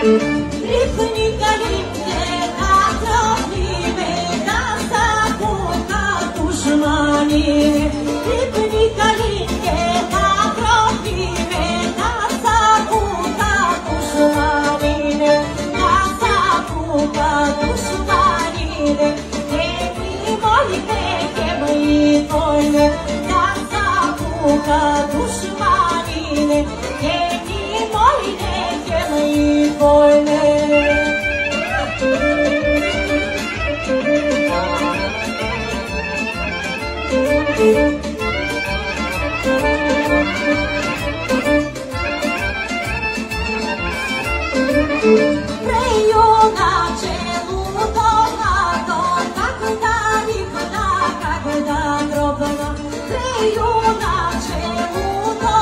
Lipnica lipne ca trofime, ca să apucă dușmanii. Lipnica lipne ca trofime, ca să apucă dușmanii. Ca să apucă dușmanii. Chemii molite, chemii toine, ca să apucă dușmanii. Chemii molite, chemii toine. Preiona celulă, когда рифна, когда дробна. Preiona celulă,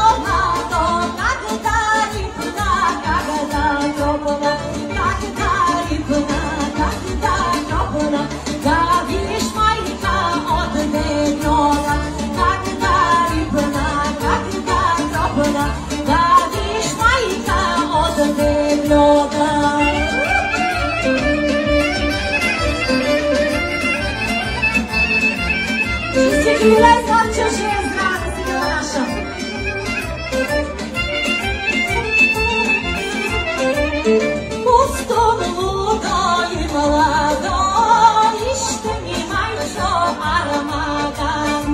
когда рифна, когда дробна. Когда рифна, когда дробна. Завиш майка от дебнога. Когда рифна, когда дробна. Завиш майка от дебнога. Чистилай сам чужие здраве, сила наша. Пустом луга и молодо, иште ми майчо аромаган,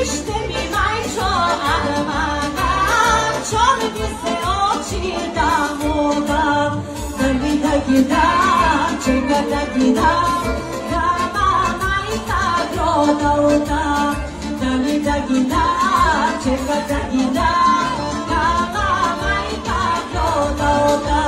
иште ми майчо аромаган, чорни се очи дамогам, дали да ги дам, чека да ги дам, дама майка гродалта, дали да ги дам, чека да ги дам, дама майка гродалта.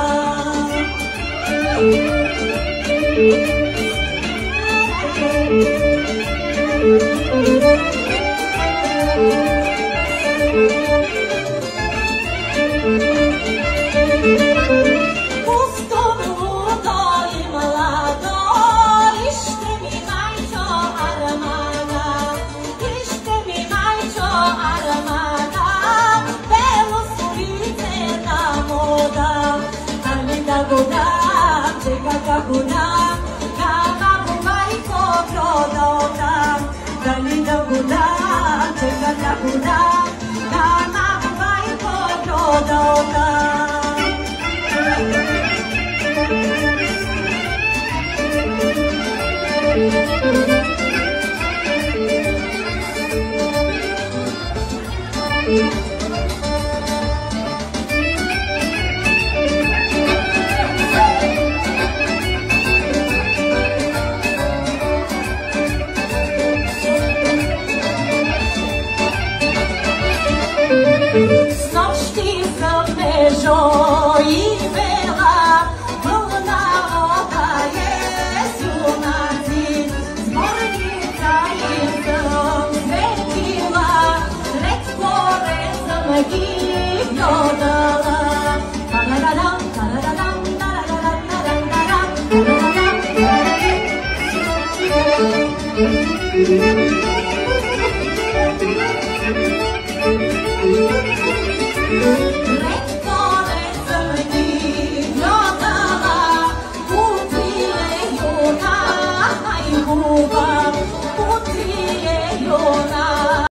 Пусто луто и младо, иште ми майчо аромага, иште ми майчо аромага, бело сулице на мода, дали да го дам, чека да го дам, кама му майко продадам, дали да го дам, чека да го дам, кама му майко продадам. С нощи съм живела, пълна вода е юнаци, сборница и съм светила, ред поред съм ги гледала. Тарададам, тарададам, тарададам, тарададам, тарададам.